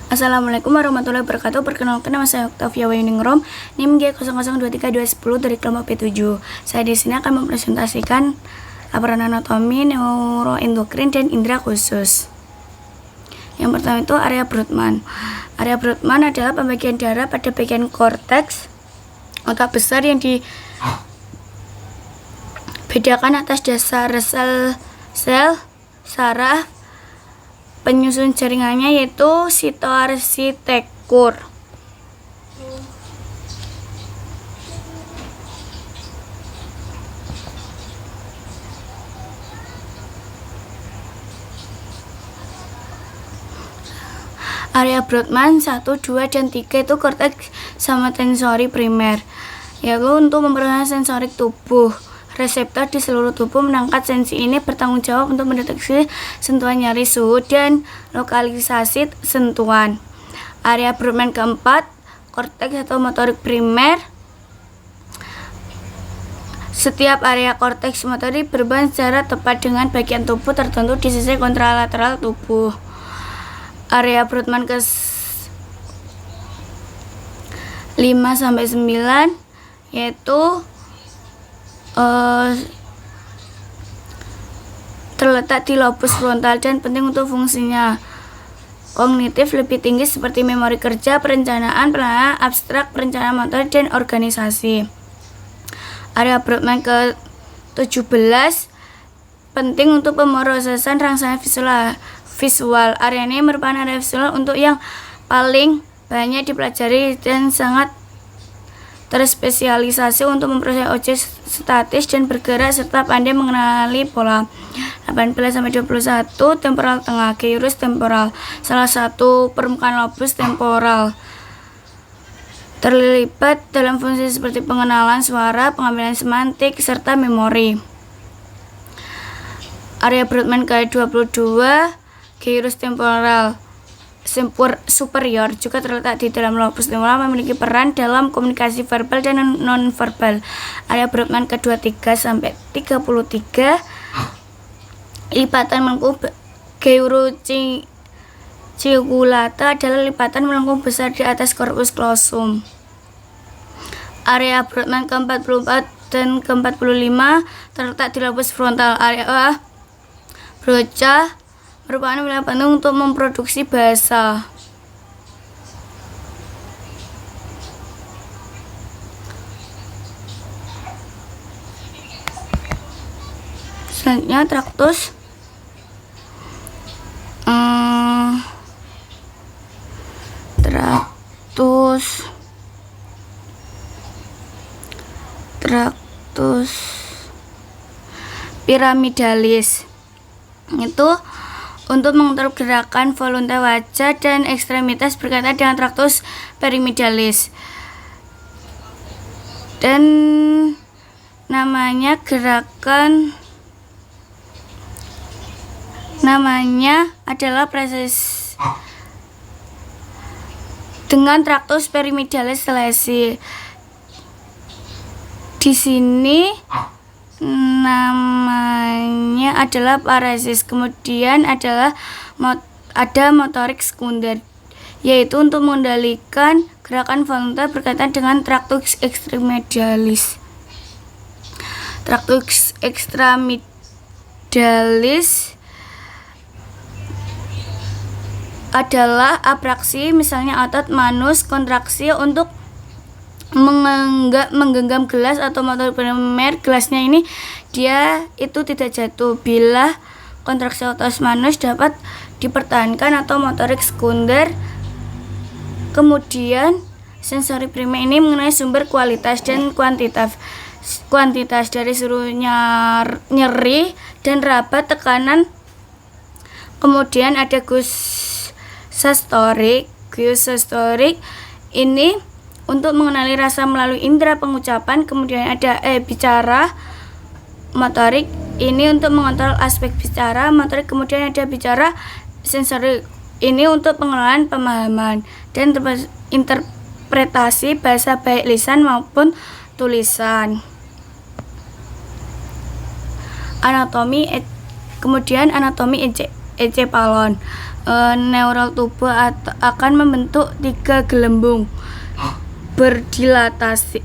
Assalamualaikum warahmatullahi wabarakatuh. Perkenalkan, nama saya Octavia Wahyuningrum, NIM G002320 dari kelompok P7. Saya di sini akan mempresentasikan laporan anatomi, neuroendokrin, dan indera khusus. Yang pertama itu area Brodmann. Area Brodmann adalah pembagian darah pada bagian korteks otak besar yang dibedakan atas dasar sel saraf penyusun jaringannya, yaitu sitoarsitektur. Area Brodmann 1, 2, dan 3 itu korteks somatosensory primer, yaitu untuk memperoleh sensorik tubuh. Reseptor di seluruh tubuh menangkap sensi ini bertanggung jawab untuk mendeteksi sentuhan nyeri, suhu, dan lokalisasi sentuhan. Area Brodmann keempat, korteks atau motorik primer. Setiap area korteks motorik berhubungan secara tepat dengan bagian tubuh tertentu di sisi kontralateral tubuh. Area Brodmann ke 5-9 yaitu terletak di lobus frontal dan penting untuk fungsinya kognitif lebih tinggi seperti memori kerja, perencanaan, penilaian abstrak, perencanaan motor, dan organisasi. Area Brodmann ke 17 penting untuk pemrosesan rangsangan visual. Area ini merupakan area visual untuk yang paling banyak dipelajari dan sangat terspesialisasi untuk memproses objek statis dan bergerak serta pandai mengenali pola. 18-21 temporal tengah, gyrus temporal, salah satu permukaan lobus temporal, terlibat dalam fungsi seperti pengenalan suara, pengambilan semantik, serta memori. Area Brodmann ke-22, gyrus temporal superior, juga terletak di dalam lobus temporal, memiliki peran dalam komunikasi verbal dan non-verbal. Area Brodmann ke-23-33, lipatan melengkung gyrocuculata adalah lipatan melengkung besar di atas korpus callosum. Area Brodmann ke-44 dan ke-45 terletak di lobus frontal. Area Broca merupakan wilayah penting untuk memproduksi bahasa. Selanjutnya traktus. Traktus piramidalis itu untuk mengatur gerakan voluntas wajah dan ekstremitas berkaitan dengan traktus piramidalis, dan namanya adalah proses dengan traktus piramidalis selesi. Di sini namanya adalah paresis. Kemudian ada motorik sekunder, yaitu untuk mengendalikan gerakan voluntas berkaitan dengan traktus ekstremidalis. Traktus ekstremidalis adalah abraksi, misalnya otot manus kontraksi untuk menggenggam gelas, atau motorik primer gelasnya ini dia itu tidak jatuh. Bila kontraksi otot manus dapat dipertahankan, atau motorik sekunder. Kemudian sensori primer ini mengenai sumber kualitas dan kuantitas dari suruh nyeri dan rabat tekanan. Kemudian ada gustostorik ini untuk mengenali rasa melalui indera pengucapan. Kemudian ada bicara motorik ini untuk mengontrol aspek bicara motorik. Kemudian ada bicara sensorik ini untuk pengenalan pemahaman dan interpretasi bahasa baik lisan maupun tulisan. Kemudian anatomi encephalon. Neural tubuh akan membentuk 3 gelembung berdilatasi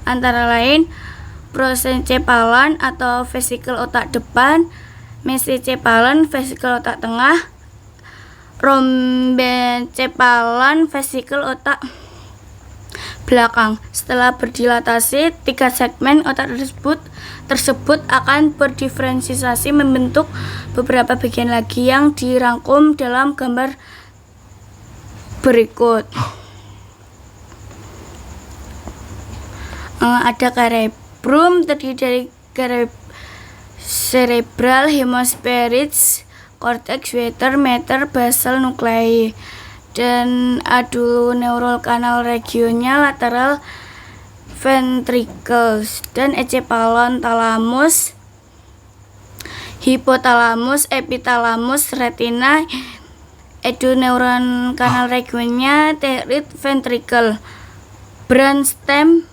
antara lain prosencephalon atau vesikel otak depan, mesencephalon vesikel otak tengah, rhombencephalon vesikel otak belakang. Setelah berdilatasi, 3 segmen otak tersebut akan berdiferensiasi membentuk beberapa bagian lagi yang dirangkum dalam gambar berikut. Ada cerebrum terdiri dari cerebral, hemispherics, cortex, water, mater, basal nuclei, dan aduneural canal regionnya lateral ventricles, dan encephalon, thalamus, hipotalamus, epitalamus, retina. Aduneural canal regionnya right ventricle, brainstem,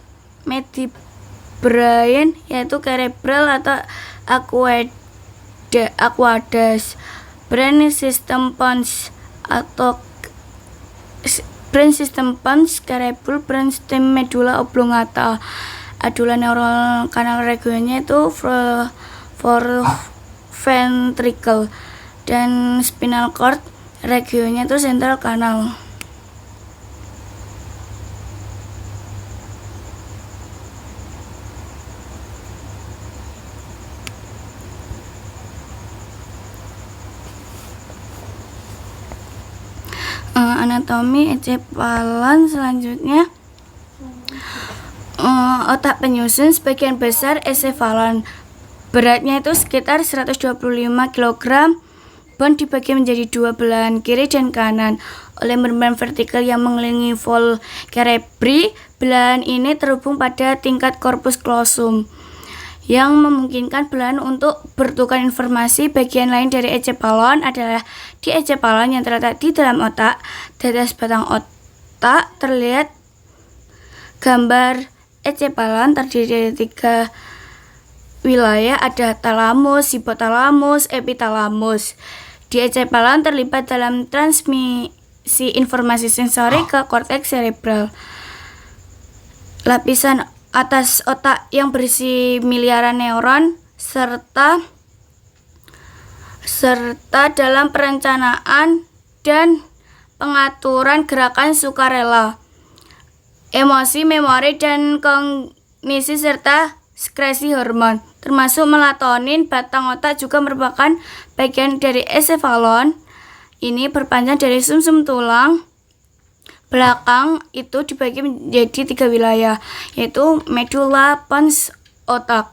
midbrain yaitu cerebral atau aqueduct, brain system pons atau brain system pons, cerebral, brainstem, medulla oblongata. Aduneural canal regionnya itu ventricle, dan spinal cord regionnya itu central canal. Anatomi encephalon selanjutnya. Otak penyusun sebagian besar encephalon, beratnya itu sekitar 125 kg, bone dibagi menjadi 2 belahan kiri dan kanan oleh membran vertikal yang mengelilingi fold cerebri. Belahan ini terhubung pada tingkat corpus callosum yang memungkinkan belahan untuk bertukar informasi. Bagian lain dari encephalon adalah diencephalon yang terletak di dalam otak. Di atas batang otak terlihat gambar encephalon terdiri dari 3 wilayah, ada thalamus, hipotalamus, epitalamus. Diencephalon terlibat dalam transmisi informasi sensori ke korteks cerebral. Lapisan atas otak yang berisi miliaran neuron serta dalam perencanaan dan pengaturan gerakan sukarela, emosi, memori, dan kognisi serta sekresi hormon, termasuk melatonin. Batang otak juga merupakan bagian dari encephalon. Ini berpanjang dari sumsum tulang belakang itu dibagi menjadi 3 wilayah, yaitu medulla, pons, otak.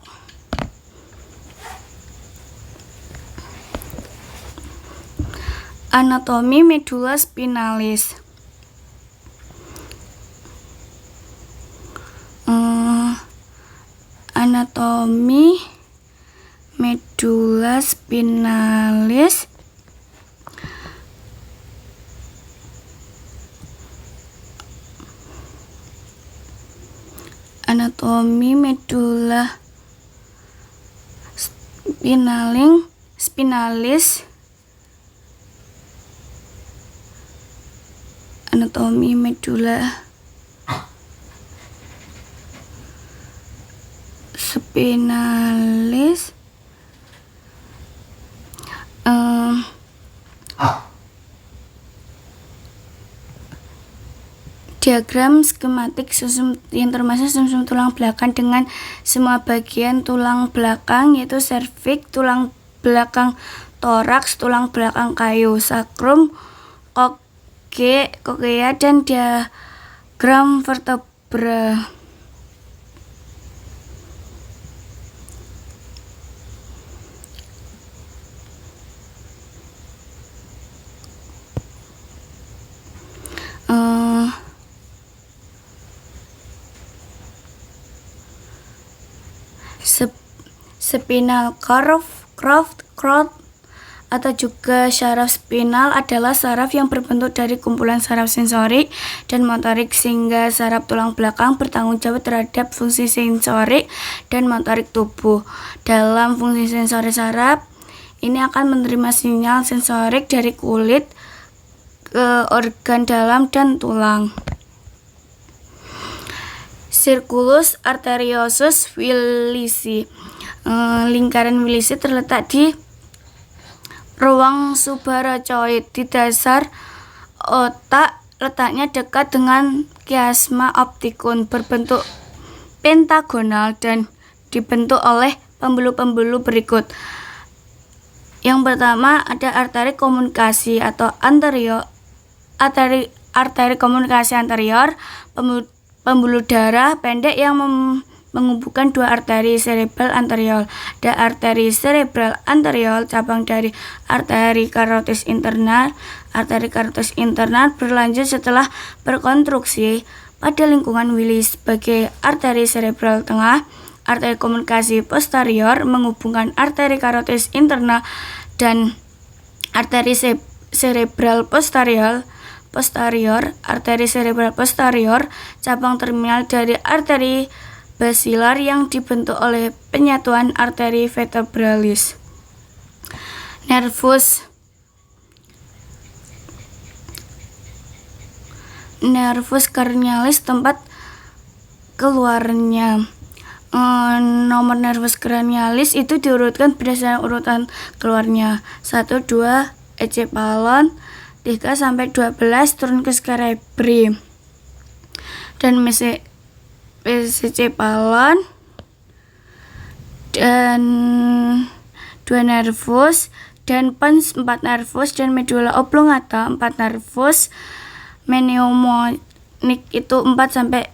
Anatomi medulla spinalis. Anatomi medulla spinalis spinalis anatomi medulla spinalis diagram skematik sumsum yang termasuk sumsum tulang belakang dengan semua bagian tulang belakang, yaitu serviks, tulang belakang toraks, tulang belakang kayu, sakrum, kokea, dan diagram vertebra. Spinal cord atau juga saraf spinal adalah saraf yang berbentuk dari kumpulan saraf sensorik dan motorik, sehingga saraf tulang belakang bertanggung jawab terhadap fungsi sensorik dan motorik tubuh. Dalam fungsi sensorik saraf Ini akan menerima sinyal sensorik dari kulit ke organ dalam dan tulang. Circulus arteriosus Willisi. Lingkaran Willisi terletak di ruang subarachnoid di dasar otak, letaknya dekat dengan chiasma opticum, berbentuk pentagonal dan dibentuk oleh pembuluh-pembuluh berikut. Yang pertama ada arteri komunikasi atau arteri komunikasi anterior, pembuluh darah pendek yang menghubungkan dua arteri cerebral anterior. Ada arteri cerebral anterior, cabang dari arteri carotis internal. Arteri carotis internal berlanjut setelah berkonstruksi pada lingkungan Willis sebagai arteri cerebral tengah. Arteri komunikasi posterior menghubungkan arteri carotis internal dan arteri cerebral posterior. Arteri cerebral posterior, cabang terminal dari arteri basilar yang dibentuk oleh penyatuan arteri vertebralis. Nervus cranialis, tempat keluarnya. Nomor nervus cranialis itu diurutkan berdasarkan urutan keluarnya. 1, 2 encephalon, 3 sampai 12 truncus cerebri, dan mesencephalon, dan 2 nervus, dan pons 4 nervus, dan medulla oblongata 4 nervus, mnemonic itu 4 sampai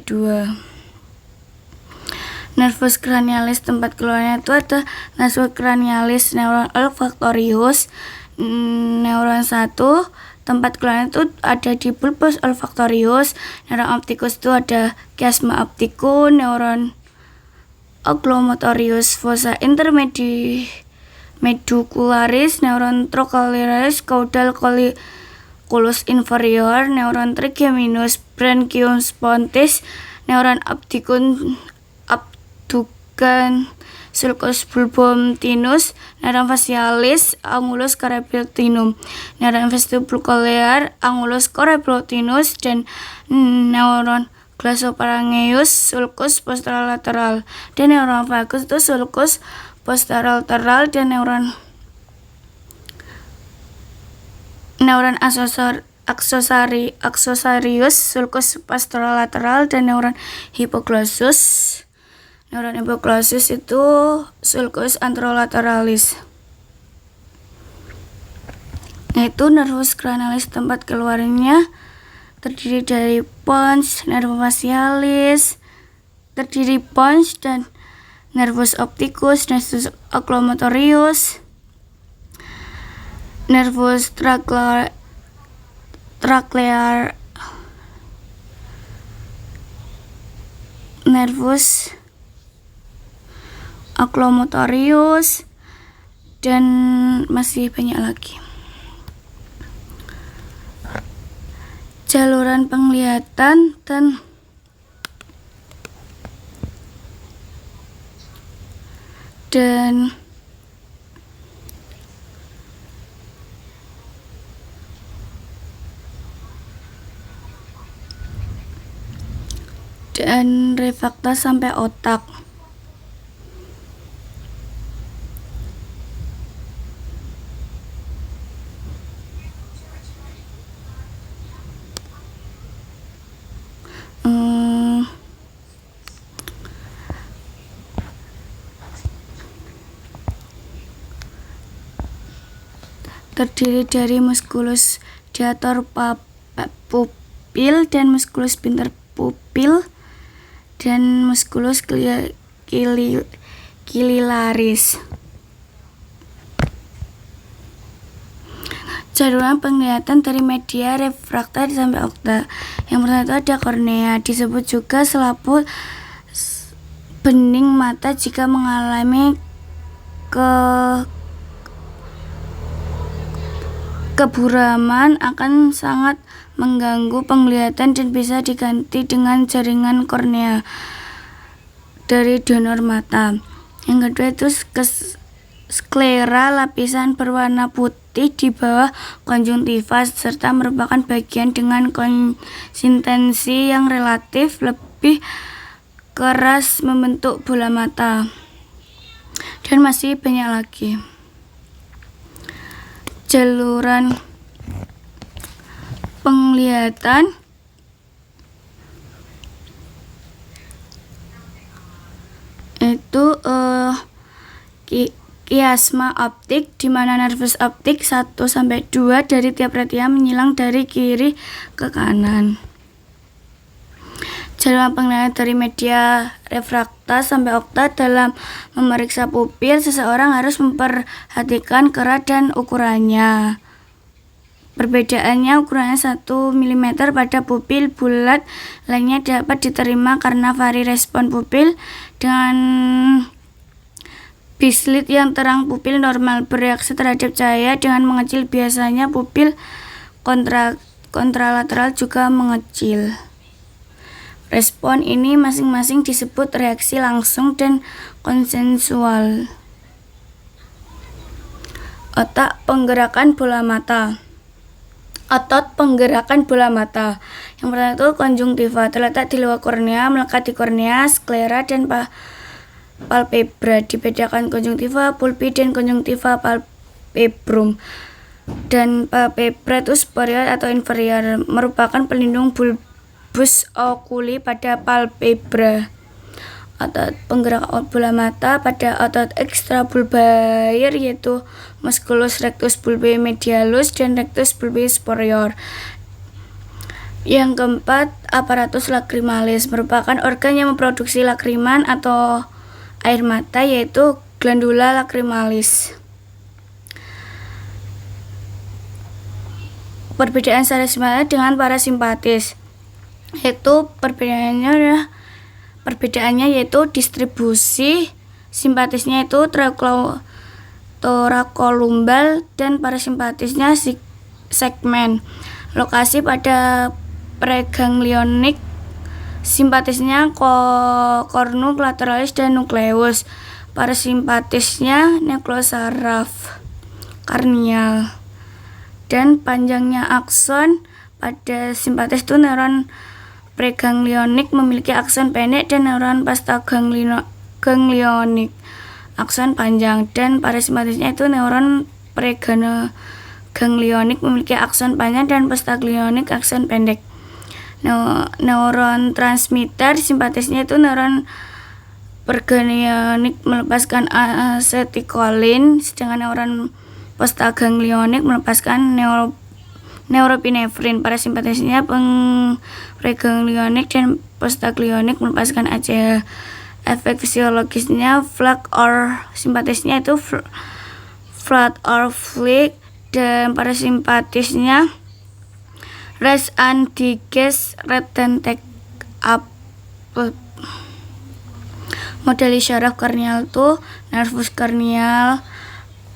2. Nervus cranialis, tempat keluarnya itu ada nervus cranialis neuron olfactorius. Neuron 1, tempat keluarnya itu ada di bulbus olfactorius. Neuron opticus itu ada chiasma opticum. Neuron oculomotorius fossa intermedicularis. Neuron trochlearis caudal colliculus inferior. Neuron trigeminus branchium spontis. Neuron abducens sulcus bulbotinus. Neuron facialis angulus cerebrotinum. Neuron vestibulocochlear angulus cerebrotinus, dan neuron glossopharyngeus sulcus posterolateral, dan neuron vagus itu sulcus posterolateral, dan neuron axosarius sulcus posterolateral, dan neuron hypoglossus. Neuron hypoglossus itu sulcus anterolateralis. Yaitu nervus cranialis, tempat keluarnya terdiri dari pons, nervus facialis, dan nervus opticus, nervus oculomotorius, nervus trochlear, nervus oculomotorius, dan masih banyak lagi. Saluran penglihatan dan refrakta sampai otak. Terdiri dari musculus diator pupil dan musculus pinter pupil dan musculus ciliaris. Saluran penglihatan dari media refrakta sampai otak. Yang pertama itu ada kornea, disebut juga selaput bening mata jika mengalami keburaman akan sangat mengganggu penglihatan dan bisa diganti dengan jaringan kornea dari donor mata. Yang kedua itu sklera, lapisan berwarna putih di bawah konjungtiva, serta merupakan bagian dengan konsistensi yang relatif lebih keras membentuk bola mata. Dan masih banyak lagi. Jaluran penglihatan itu kiasma optik, di mana nervus optik 1-2 dari tiap retina menyilang dari kiri ke kanan. Jaluran penglihatan dari media refrakta sampai okta. Dalam memeriksa pupil, seseorang harus memperhatikan kerat dan ukurannya. Perbedaannya, ukurannya 1 mm pada pupil bulat lainnya dapat diterima karena vari respon pupil. Dengan bislit yang terang, pupil normal bereaksi terhadap cahaya dengan mengecil. Biasanya pupil kontralateral juga mengecil. Respon ini masing-masing disebut reaksi langsung dan konsensual. Otak penggerakan bola mata. Otot penggerakan bola mata. Yang pertama itu konjungtiva, terletak di luar kornea, melekat di kornea, sklera, dan palpebra. Dibedakan konjungtiva pulpi dan konjungtiva palpebrum. Dan palpebra itu superior atau inferior, merupakan pelindung bulbus oculi pada palpebra. Otot penggerak bola mata pada otot ekstrabulbair yaitu musculus rectus bulbae medialus dan rectus bulbae superior. Yang keempat, aparatus lacrimalis, merupakan organ yang memproduksi lakriman atau air mata, yaitu glandula lacrimalis. Perbedaan sarasimpatis dengan parasimpatis, yaitu perbedaannya yaitu distribusi. Simpatisnya itu torakolumbal dan parasimpatisnya segmen. Lokasi pada preganglionik. Simpatisnya cornu lateralis dan nucleus. Parasimpatisnya nucleosaraf karnial. Dan panjangnya akson. Pada simpatis itu neuron preganglionik memiliki akson pendek dan neuron postaganglionik akson panjang. Dan parasimpatisnya itu neuron preganglionik memiliki akson panjang dan postaganglionik akson pendek. Neuron transmitter simpatisnya itu neuron preganglionik melepaskan acetylcholine, sedangkan neuron postaganglionik melepaskan neuropinefrin. Parasimpatisnya preganglionik dan postaganglionik melepaskan ACH. Efek fisiologisnya flag or simpatisnya itu flat or flick, dan parasimpatisnya rest and digest, red and take up. Model syaraf korneal itu nervus korneal,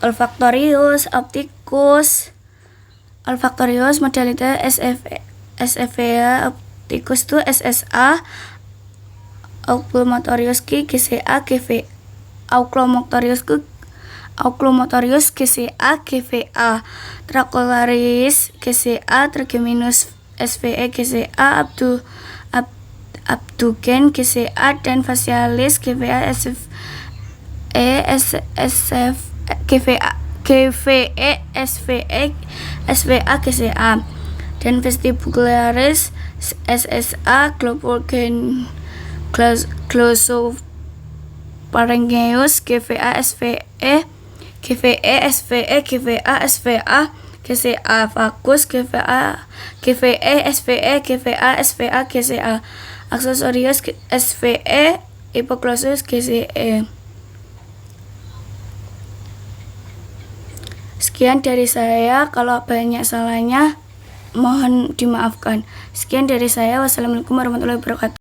olfaktorius, optikus. Olfaktorius modalitas SFA, optikus itu SSA, oculomotorius GCA, oculomotorius GCA, GVA, tracolaris GCA, trigeminus SVE GCA, abdugen GCA, dan facialis GVA, SVA GCA, dan vestibularis SSA, glosopharyngeus GVA, SVE, GVA, SVA, GCA, vagus GVA, SVE, GVA, SVA, GCA, accessorius SVE, hipoglossus GCE. Sekian dari saya, kalau banyak salahnya mohon dimaafkan. Sekian dari saya, wassalamualaikum warahmatullahi wabarakatuh.